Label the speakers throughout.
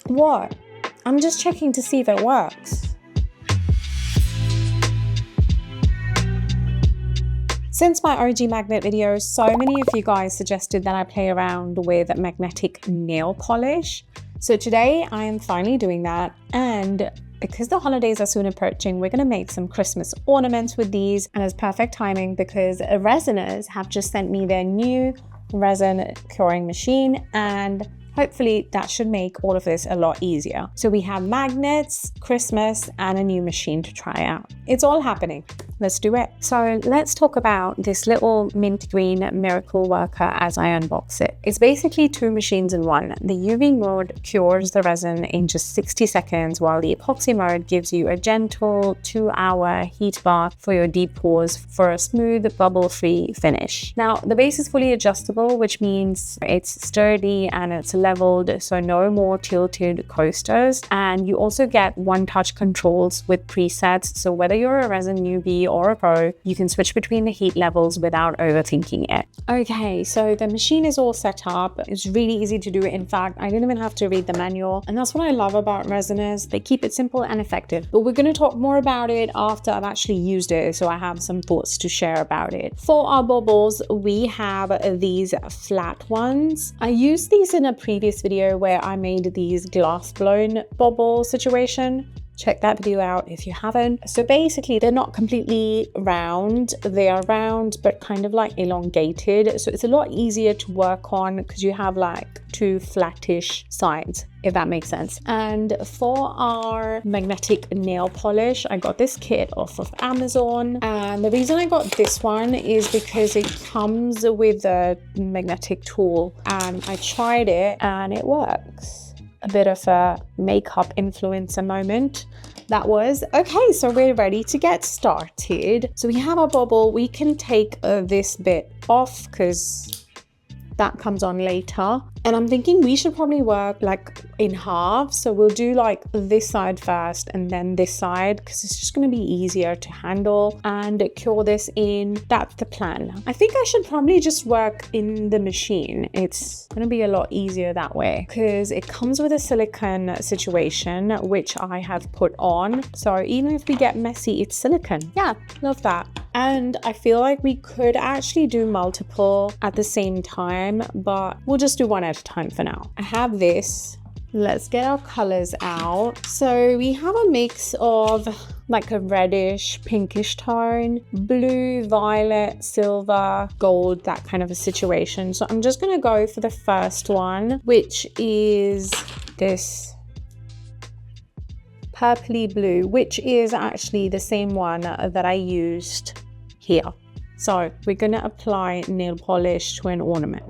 Speaker 1: What? I'm just checking to see if it works. Since my OG magnet videos, so many of you guys suggested that I play around with magnetic nail polish. So today I am finally doing that, and because the holidays are soon approaching, we're gonna make some Christmas ornaments with these, and it's perfect timing because Resiners have just sent me their new resin curing machine, and hopefully that should make all of this a lot easier. So we have magnets, Christmas, and a new machine to try out. It's all happening. Let's do it. So let's talk about this little mint green miracle worker as I unbox it. It's basically two machines in one. The UV mode cures the resin in just 60 seconds, while the epoxy mode gives you a gentle 2-hour heat bath for your deep pores for a smooth, bubble-free finish. Now, the base is fully adjustable, which means it's sturdy and it's leveled, so no more tilted coasters. And you also get one-touch controls with presets, so whether you're a resin newbie or a pro, you can switch between the heat levels without overthinking it. Okay, so the machine is all set up. It's really easy to do. In fact, I didn't even have to read the manual, and that's what I love about Resiners. They keep it simple and effective. But we're going to talk more about it after I've actually used it, so I have some thoughts to share about it. For our baubles, we have these flat ones. I used these in a previous video where I made these glass blown bauble situation. Check that video out if you haven't. So basically, they're not completely round. They are round, but kind of like elongated. So it's a lot easier to work on because you have like two flattish sides, if that makes sense. And for our magnetic nail polish, I got this kit off of Amazon. And the reason I got this one is because it comes with a magnetic tool. And I tried it and it works. A bit of a makeup influencer moment that was. Okay, so we're ready to get started. So we have our bauble. We can take this bit off because that comes on later. And I'm thinking we should probably work like in half. So we'll do like this side first and then this side, because it's just going to be easier to handle and cure this in. That's the plan. I think I should probably just work in the machine. It's going to be a lot easier that way because it comes with a silicone situation, which I have put on. So even if we get messy, it's silicone. Yeah, love that. And I feel like we could actually do multiple at the same time, but we'll just do one at a time for now. I have this. Let's get our colors out. So we have a mix of like a reddish, pinkish tone, blue, violet, silver, gold, that kind of a situation. So I'm just gonna go for the first one, which is this purpley blue, which is actually the same one that I used here. So we're gonna apply nail polish to an ornament.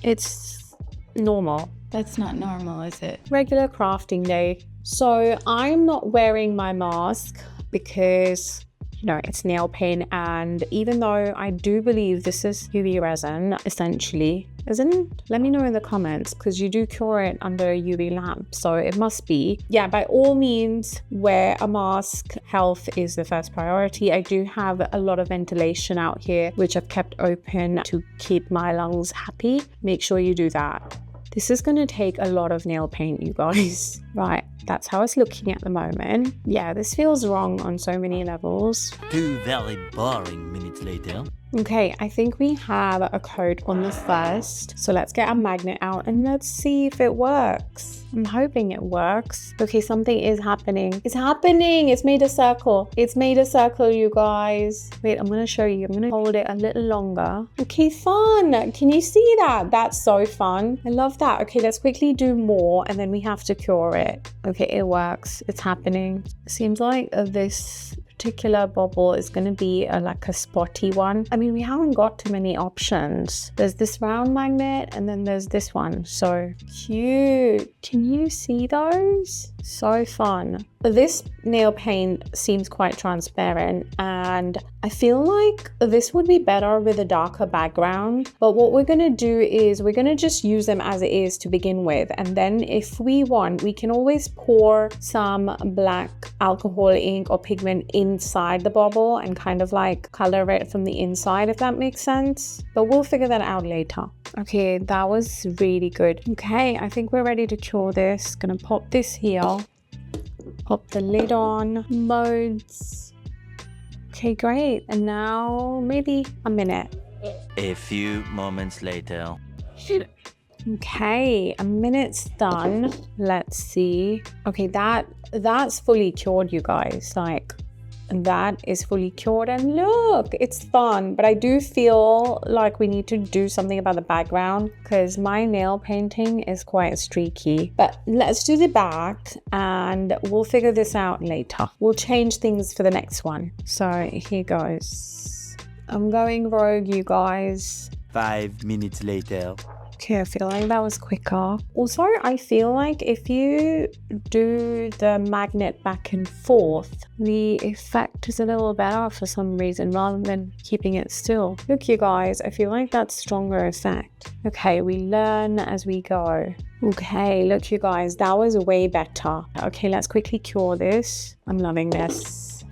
Speaker 1: It's normal.
Speaker 2: That's not normal, is it?
Speaker 1: Regular crafting day. So I'm not wearing my mask because, you know, it's nail paint, and even though I do believe this is UV resin, essentially, isn't? Let me know in the comments because you do cure it under a UV lamp, so it must be. Yeah, by all means, wear a mask. Health is the first priority. I do have a lot of ventilation out here, which I've kept open to keep my lungs happy. Make sure you do that. This is going to take a lot of nail paint, you guys. Right, that's how it's looking at the moment. Yeah, this feels wrong on so many levels.
Speaker 3: 2 very boring minutes later.
Speaker 1: Okay, I think we have a coat on the first. So let's get our magnet out and let's see if it works. I'm hoping it works. Okay, something is happening. It's happening. It's made a circle. It's made a circle, you guys. Wait, I'm going to show you. I'm going to hold it a little longer. Okay, fun. Can you see that? That's so fun. I love that. Okay, let's quickly do more and then we have to cure it. Okay, it works. It's happening. It seems like this particular bauble is going to be like a spotty one. I mean, we haven't got too many options. There's this round magnet and then there's this one. So cute. Can you see those? So fun. this nail paint seems quite transparent, and I feel like this would be better with a darker background. But what we're gonna do is we're gonna just use them as it is to begin with, and then if we want, we can always pour some black alcohol ink or pigment inside the bauble and kind of like color it from the inside, if that makes sense. But we'll figure that out later. Okay, that was really good. Okay, I think we're ready to cure this. Gonna pop this here. Pop the lid on. Modes. Okay, great. And now maybe a minute.
Speaker 3: A few moments later.
Speaker 1: Okay, a minute's done. Let's see. Okay, that's fully cured, you guys. Like, that is fully cured, and look, it's fun. But I do feel like we need to do something about the background because my nail painting is quite streaky. But let's do the back and we'll figure this out later. We'll change things for the next one. So here goes. I'm going rogue, you guys.
Speaker 3: 5 minutes later.
Speaker 1: Okay, I feel like that was quicker. Also, I feel like if you do the magnet back and forth, the effect is a little better for some reason rather than keeping it still. Look, you guys, I feel like that's stronger effect. Okay, we learn as we go. Okay, look, you guys, that was way better. Okay, let's quickly cure this. I'm loving this.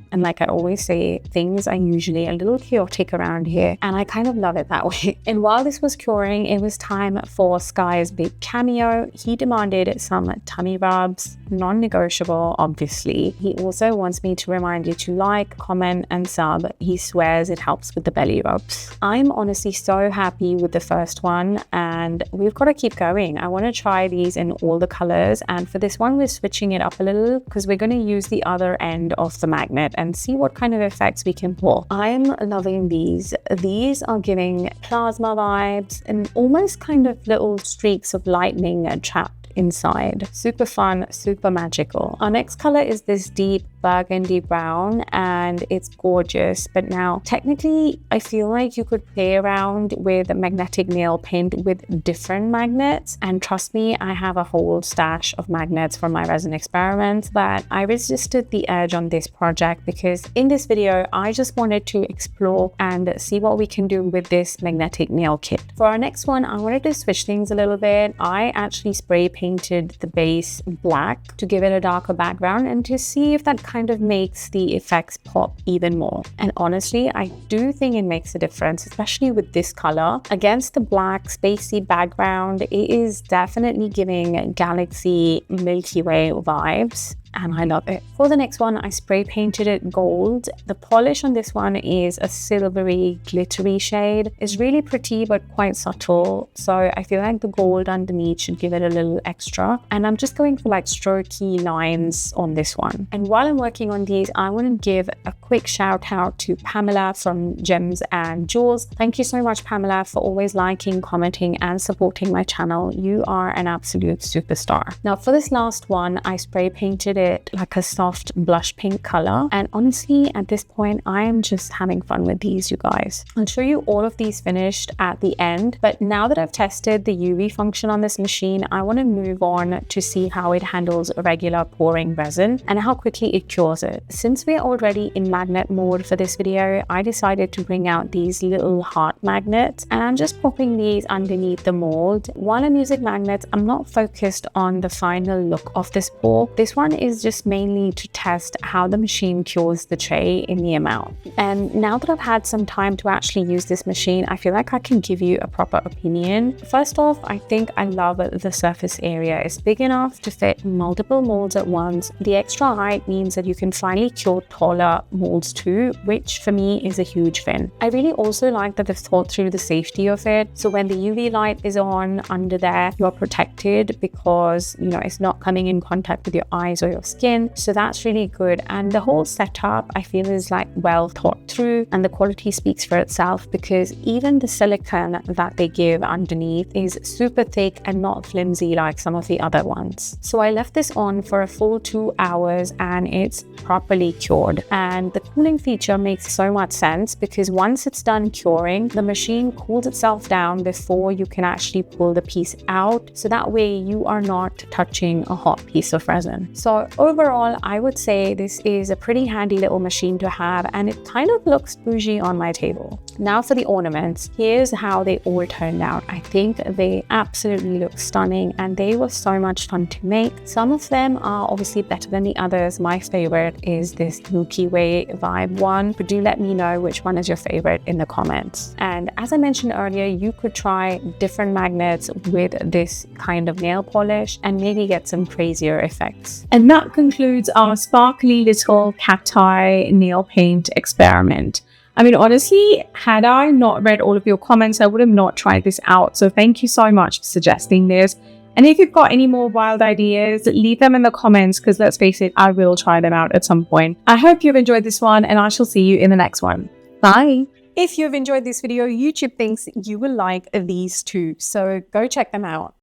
Speaker 1: And like I always say, things are usually a little chaotic around here, and I kind of love it that way. And while this was curing, it was time for Sky's big cameo. He demanded some tummy rubs, non-negotiable, obviously. He also wants me to remind you to like, comment, and sub. He swears it helps with the belly rubs. I'm honestly so happy with the first one, and we've got to keep going. I want to try these in all the colors, and for this one, we're switching it up a little because we're going to use the other end of the magnet and see what kind of effects we can pull. I'm loving these. These are giving plasma vibes and almost kind of little streaks of lightning trapped inside. Super fun, super magical. Our next color is this deep burgundy brown, and it's gorgeous. But now technically I feel like you could play around with magnetic nail paint with different magnets, and trust me, I have a whole stash of magnets from my resin experiments, but I resisted the urge on this project because in this video I just wanted to explore and see what we can do with this magnetic nail kit. For our next one, I wanted to switch things a little bit. I actually spray painted the base black to give it a darker background and to see if that kind of makes the effects pop even more. And honestly, I do think it makes a difference, especially with this color. Against the black spacey background, it is definitely giving Galaxy Milky Way vibes, and I love it. For the next one, I spray painted it gold. The polish on this one is a silvery, glittery shade. It's really pretty, but quite subtle. So I feel like the gold underneath should give it a little extra. And I'm just going for like strokey lines on this one. And while I'm working on these, I want to give a quick shout out to Pamela from Gems and Jewels. Thank you so much, Pamela, for always liking, commenting, and supporting my channel. You are an absolute superstar. Now for this last one, I spray painted it like a soft blush pink color, and honestly at this point I am just having fun with these, you guys. I'll show you all of these finished at the end, but now that I've tested the UV function on this machine, I want to move on to see how it handles regular pouring resin and how quickly it cures it. Since we're already in magnet mode for this video, I decided to bring out these little heart magnets, and I'm just popping these underneath the mold. While I'm using magnets, I'm not focused on the final look of this pour. This one is just mainly to test how the machine cures the tray in the amount. And now that I've had some time to actually use this machine, I feel like I can give you a proper opinion. First off, I think I love the surface area. It's big enough to fit multiple molds at once. The extra height means that you can finally cure taller molds too, which for me is a huge win. I really also like that they've thought through the safety of it. So when the UV light is on under there, you're protected because, you know, it's not coming in contact with your eyes or your skin. So that's really good. And the whole setup I feel is like well thought through, and the quality speaks for itself because even the silicone that they give underneath is super thick and not flimsy like some of the other ones. So I left this on for a full 2 hours and it's properly cured. And the cooling feature makes so much sense because once it's done curing, the machine cools itself down before you can actually pull the piece out. So that way you are not touching a hot piece of resin. So So overall, I would say this is a pretty handy little machine to have, and it kind of looks bougie on my table. Now for the ornaments, here's how they all turned out. I think they absolutely look stunning and they were so much fun to make. Some of them are obviously better than the others. My favorite is this Milky Way vibe one, but do let me know which one is your favorite in the comments. And as I mentioned earlier, you could try different magnets with this kind of nail polish and maybe get some crazier effects. And that concludes our sparkly little cat eye nail paint experiment. I mean, honestly, had I not read all of your comments, I would have not tried this out. So thank you so much for suggesting this. And if you've got any more wild ideas, leave them in the comments, because let's face it, I will try them out at some point. I hope you've enjoyed this one, and I shall see you in the next one. Bye. If you've enjoyed this video, YouTube thinks you will like these too, so go check them out.